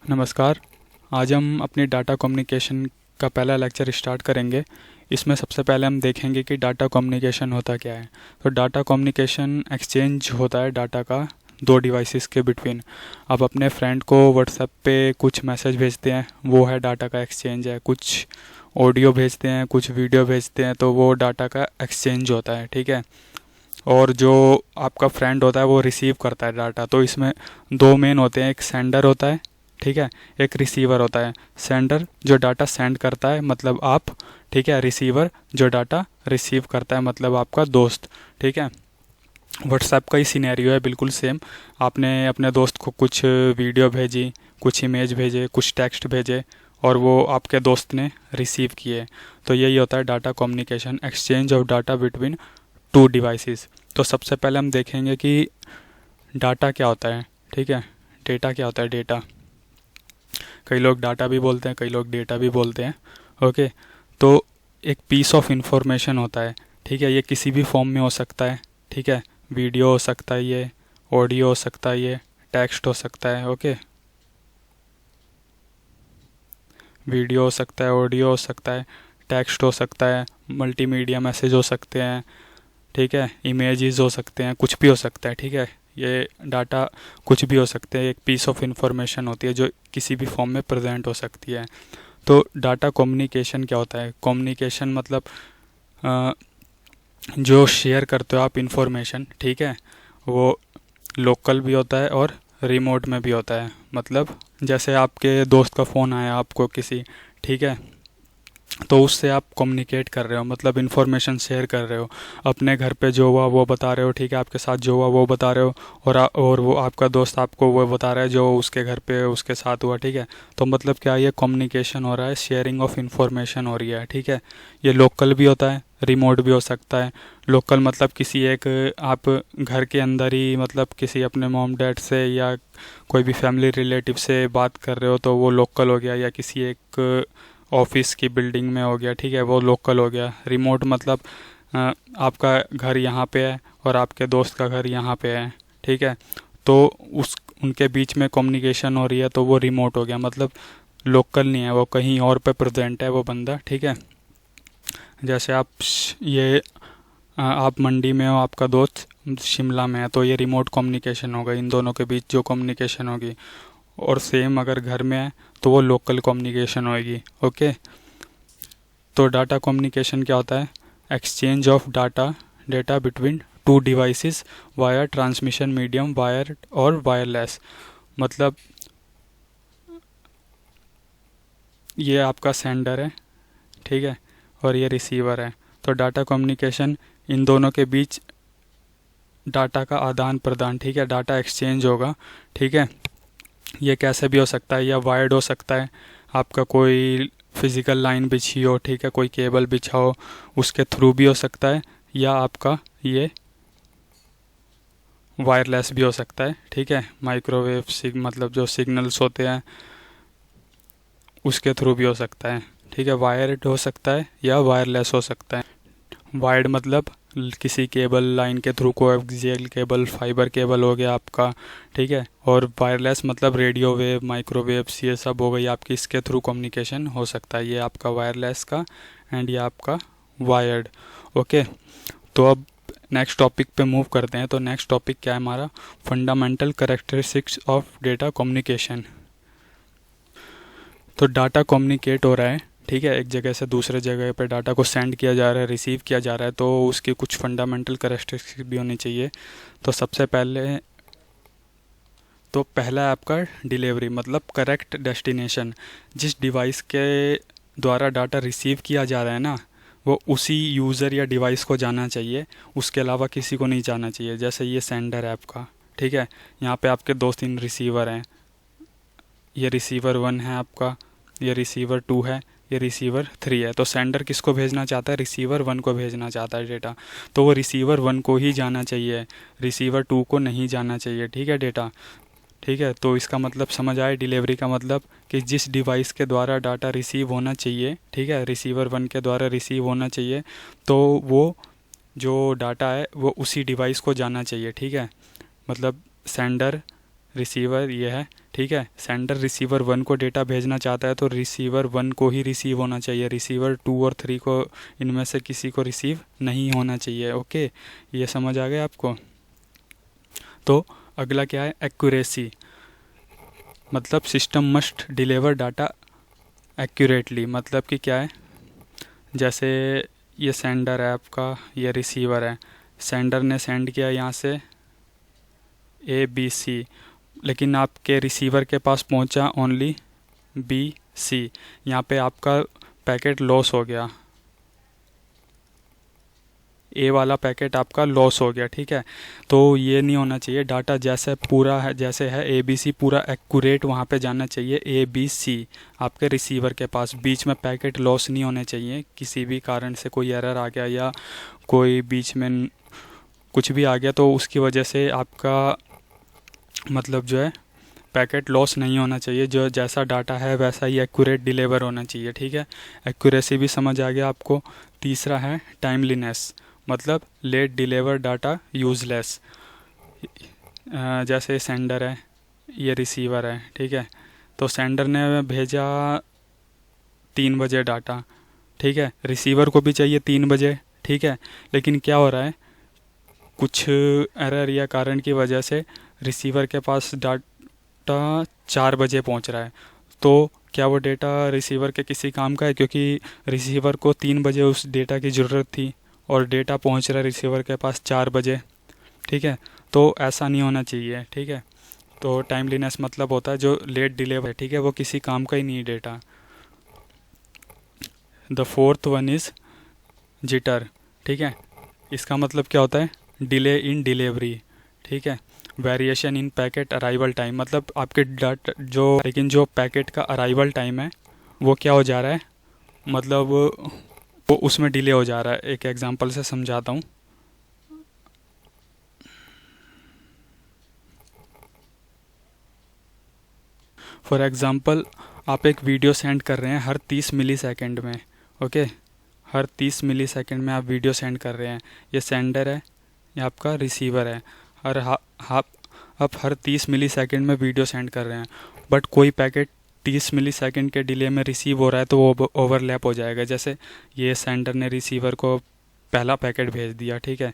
नमस्कार। आज हम अपनी डाटा कम्युनिकेशन का पहला लेक्चर स्टार्ट करेंगे। इसमें सबसे पहले हम देखेंगे कि डाटा कम्युनिकेशन होता क्या है। तो डाटा कम्युनिकेशन एक्सचेंज होता है डाटा का दो डिवाइसेस के बिटवीन। आप अपने फ्रेंड को व्हाट्सएप पे कुछ मैसेज भेजते हैं, वो है डाटा का एक्सचेंज है। कुछ ऑडियो भेजते हैं, कुछ वीडियो भेजते हैं, तो वो डाटा का एक्सचेंज होता है। ठीक है। और जो आपका फ्रेंड होता है वो रिसीव करता है डाटा। तो इसमें दो मेन होते हैं, एक सेंडर होता है, ठीक है, एक रिसीवर होता है। सेंडर जो डाटा सेंड करता है, मतलब आप, ठीक है। रिसीवर जो डाटा रिसीव करता है, मतलब आपका दोस्त, ठीक है। व्हाट्सएप का ही सिनेरियो है, बिल्कुल सेम। आपने अपने दोस्त को कुछ वीडियो भेजी, कुछ इमेज भेजे, कुछ टेक्स्ट भेजे, और वो आपके दोस्त ने रिसीव किए। तो यही होता है data communication, exchange of data between two devices. तो सबसे पहले हम देखेंगे कि डाटा क्या होता है, ठीक है। डेटा क्या होता है, डेटा। कई लोग डाटा भी बोलते हैं, कई लोग डेटा भी बोलते हैं। ओके। तो एक पीस ऑफ इंफॉर्मेशन होता है, ठीक है। ये किसी भी फॉर्म में हो सकता है, ठीक है। वीडियो हो सकता है, ये ऑडियो हो सकता है, ये टेक्स्ट हो सकता है। ओके। वीडियो हो सकता है, ऑडियो हो सकता है, टेक्स्ट हो सकता है, मल्टीमीडिया मैसेज हो सकते हैं, ठीक है। इमेजेस हो सकते हैं, कुछ भी हो सकता है, ठीक है। ये डाटा कुछ भी हो सकते हैं, एक पीस ऑफ इंफॉर्मेशन होती है जो किसी भी फॉर्म में प्रेजेंट हो सकती है। तो डाटा कम्युनिकेशन क्या होता है? कम्युनिकेशन मतलब अ, जो शेयर करते हो आप इंफॉर्मेशन, ठीक है, वो लोकल भी होता है और रिमोट में भी होता है। मतलब जैसे आपके दोस्त का फ़ोन आया आपको किसी, ठीक है, तो उससे आप कम्युनिकेट कर रहे हो, मतलब इन्फॉर्मेशन शेयर कर रहे हो। अपने घर पे जो हुआ वो बता रहे हो, ठीक है। आपके साथ जो हुआ वो बता रहे हो, और वो आपका दोस्त आपको वो बता रहा है जो उसके घर पे उसके साथ हुआ, ठीक है। तो मतलब क्या, ये कम्युनिकेशन हो रहा है, शेयरिंग ऑफ इन्फॉर्मेशन हो रही है, ठीक है। ये लोकल भी होता है, रिमोट भी हो सकता है। लोकल मतलब किसी एक, आप घर के अंदर ही, मतलब किसी अपने मॉम डैड से या कोई भी फैमिली रिलेटिव से बात कर रहे हो, तो वो लोकल हो गया। या किसी एक ऑफिस की बिल्डिंग में हो गया, ठीक है, वो लोकल हो गया। रिमोट मतलब आपका घर यहाँ पे है और आपके दोस्त का घर यहाँ पे है, ठीक है। तो उस उनके बीच में कम्युनिकेशन हो रही है, तो वो रिमोट हो गया, मतलब लोकल नहीं है, वो कहीं और पे प्रेजेंट है वो बंदा, ठीक है। जैसे आप मंडी में हो, आपका दोस्त शिमला में है, तो ये रिमोट कम्युनिकेशन होगा, इन दोनों के बीच जो कम्युनिकेशन होगी। और सेम अगर घर में है तो वो लोकल कम्युनिकेशन होगी। ओके। तो डाटा कम्युनिकेशन क्या होता है? Exchange of data between two devices via transmission medium, wire और वायरलेस। मतलब ये आपका सेंडर है, ठीक है, और ये रिसीवर है। तो डाटा कम्युनिकेशन, इन दोनों के बीच डाटा का आदान प्रदान, ठीक है, डाटा एक्सचेंज होगा, ठीक है। ये कैसे भी हो सकता है, या वायर्ड हो सकता है, आपका कोई फिजिकल लाइन बिछी हो, ठीक है, कोई केबल बिछा हो, उसके थ्रू भी हो सकता है। या आपका ये वायरलेस भी हो सकता है, ठीक है। माइक्रोवेव मतलब जो सिग्नल्स होते हैं उसके थ्रू भी हो सकता है, ठीक है। वायर्ड हो सकता है या वायरलेस हो सकता है। वायर्ड मतलब किसी केबल लाइन के through, coaxial cable, fibre cable हो गया आपका, ठीक है। और वायरलेस मतलब रेडियो वेव, माइक्रोवेव्स, ये सब हो गई आपकी, इसके थ्रू कम्युनिकेशन हो सकता है। ये आपका वायरलेस का, एंड ये आपका वायर्ड। ओके। तो अब नेक्स्ट टॉपिक पे मूव करते हैं। तो नेक्स्ट टॉपिक क्या है हमारा? Fundamental characteristics of data communication. तो डाटा कम्युनिकेट हो रहा है, ठीक है, एक जगह से दूसरे जगह पे डाटा को सेंड किया जा रहा है, रिसीव किया जा रहा है, तो उसकी कुछ फंडामेंटल कैरेक्टरिस्टिक्स भी होनी चाहिए। तो सबसे पहले, तो पहला है आपका डिलीवरी, मतलब करेक्ट डेस्टिनेशन। जिस डिवाइस के द्वारा डाटा रिसीव किया जा रहा है ना, वो उसी यूज़र या डिवाइस को जाना चाहिए, उसके अलावा किसी को नहीं जाना चाहिए। जैसे ये सेंडर है आपका, ठीक है, यहाँ पे आपके दो तीन रिसीवर हैं। ये रिसीवर 1 है आपका, ये रिसीवर 2 है, ये रिसीवर 3 है। तो सेंडर किसको भेजना चाहता है? रिसीवर 1 को भेजना चाहता है डेटा। तो वो रिसीवर 1 को ही जाना चाहिए, रिसीवर 2 को नहीं जाना चाहिए, ठीक है, डेटा। ठीक है। तो इसका मतलब समझ आए, डिलीवरी का मतलब कि जिस डिवाइस के द्वारा डाटा रिसीव होना चाहिए, ठीक है, रिसीवर 1 के द्वारा रिसीव होना चाहिए, तो वो जो डाटा है वो उसी डिवाइस को जाना चाहिए, ठीक है। मतलब सेंडर, रिसीवर ये है, ठीक है। सेंडर रिसीवर 1 को डेटा भेजना चाहता है तो रिसीवर 1 को ही रिसीव होना चाहिए, रिसीवर 2 और 3 को इनमें से किसी को रिसीव नहीं होना चाहिए। ओके, ये समझ आ गया आपको। तो अगला क्या है, एक्यूरेसी, मतलब system must deliver data accurately. मतलब कि क्या है, जैसे ये सेंडर है आपका, ये रिसीवर है, सेंडर ने सेंड किया यहाँ से ABC, लेकिन आपके रिसीवर के पास पहुंचा ओनली BC। यहाँ पे आपका पैकेट लॉस हो गया, ए वाला पैकेट आपका लॉस हो गया, ठीक है। तो ये नहीं होना चाहिए, डाटा जैसे पूरा है, जैसे है ABC पूरा एक्यूरेट वहाँ पे जाना चाहिए ABC आपके रिसीवर के पास। बीच में पैकेट लॉस नहीं होने चाहिए, किसी भी कारण से कोई एरर आ गया या कोई बीच में कुछ भी आ गया तो उसकी वजह से आपका मतलब जो है पैकेट लॉस नहीं होना चाहिए। जो जैसा डाटा है वैसा ही एक्यूरेट डिलीवर होना चाहिए, ठीक है। एक्यूरेसी भी समझ आ गया आपको। तीसरा है टाइमलीनेस, मतलब लेट डिलीवर डाटा यूजलेस। जैसे सेंडर है, ये रिसीवर है, ठीक है। तो सेंडर ने भेजा 3 बजे डाटा, ठीक है, रिसीवर को भी चाहिए 3 बजे, ठीक है। लेकिन क्या हो रहा है, कुछ एरर या कारण की वजह से रिसीवर के पास डाटा 4 बजे पहुंच रहा है। तो क्या वो डेटा रिसीवर के किसी काम का है, क्योंकि रिसीवर को 3 बजे उस डेटा की ज़रूरत थी और डेटा पहुंच रहा है रिसीवर के पास 4 बजे, ठीक है। तो ऐसा नहीं होना चाहिए, ठीक है। तो टाइमलीनेस मतलब होता है जो लेट डिले है, ठीक है, वो किसी काम का ही नहीं data. The fourth one is jitter, ठीक है। इसका मतलब क्या होता है, डिले इन डिलीवरी, ठीक है। Variation in packet arrival time, मतलब आपके डाटा जो, लेकिन जो पैकेट का अराइवल टाइम है वो क्या हो जा रहा है, मतलब वो उसमें डिले हो जा रहा है। एक एग्जांपल से समझाता हूँ। फॉर एग्ज़ाम्पल, आप एक वीडियो सेंड कर रहे हैं हर 30 मिली सेकेंड में, ओके, हर 30 मिली सेकेंड में आप वीडियो सेंड कर रहे हैं। ये सेंडर है, ये आपका रिसीवर है। आप हर 30 मिली सेकेंड में वीडियो सेंड कर रहे हैं, बट कोई पैकेट 30 मिली सेकेंड के डिले में रिसीव हो रहा है तो वो ओवरलैप हो जाएगा। जैसे ये सेंडर ने रिसीवर को पहला पैकेट भेज दिया, ठीक है,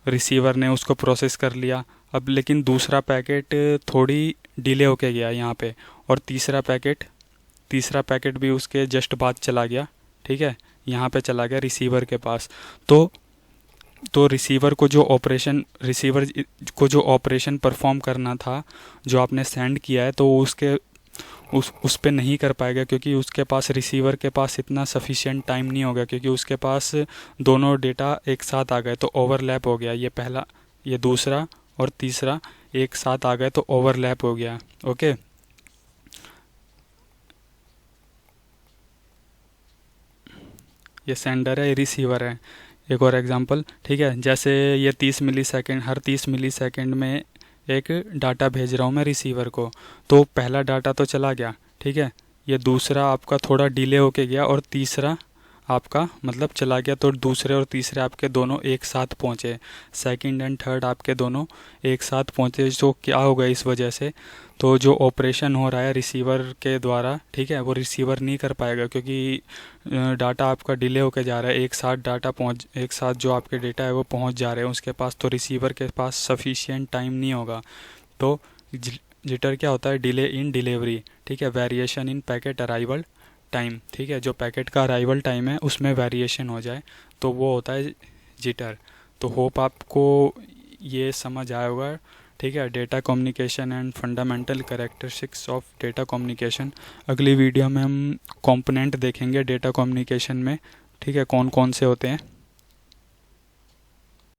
रिसीवर ने उसको प्रोसेस कर लिया। अब लेकिन दूसरा पैकेट थोड़ी डिले होके गया यहाँ पे, और तीसरा पैकेट भी उसके जस्ट बाद चला गया, ठीक है, यहाँ पे चला गया रिसीवर के पास। तो रिसीवर को जो ऑपरेशन परफॉर्म करना था, जो आपने सेंड किया है, तो उस पे नहीं कर पाएगा, क्योंकि उसके पास, रिसीवर के पास इतना सफिशिएंट टाइम नहीं होगा, क्योंकि उसके पास दोनों डेटा एक साथ आ गए तो ओवरलैप हो गया। ये पहला, ये दूसरा और तीसरा एक साथ आ गए तो ओवरलैप हो गया, ओके। ये सेंडर है, ये रिसीवर है। एक और एग्जांपल, ठीक है, जैसे ये 30 मिली सेकेंड, हर 30 मिली सेकेंड में एक डाटा भेज रहा हूँ मैं रिसीवर को, तो पहला डाटा तो चला गया, ठीक है, ये दूसरा आपका थोड़ा डिले होके गया, और तीसरा आपका मतलब चला गया, तो दूसरे और तीसरे आपके दोनों एक साथ पहुँचे, सेकंड एंड थर्ड आपके दोनों एक साथ पहुँचे। तो क्या होगा इस वजह से, तो जो ऑपरेशन हो रहा है रिसीवर के द्वारा, ठीक है, वो रिसीवर नहीं कर पाएगा, क्योंकि डाटा आपका डिले होकर जा रहा है। एक साथ जो आपके डेटा है वो पहुंच जा रहे हैं उसके पास, तो रिसीवर के पास सफिशिएंट टाइम नहीं होगा। तो जिटर क्या होता है, डिले इन डिलीवरी, ठीक है, variation in packet arrival time, ठीक है, जो पैकेट का अराइवल टाइम है उसमें वेरिएशन हो जाए तो वो होता है जिटर। तो होप आपको ये समझ आया होगा, ठीक है, data communication and fundamental characteristics of data communication. अगली वीडियो में हम कंपोनेंट देखेंगे डेटा कम्युनिकेशन में, ठीक है, कौन कौन से होते हैं।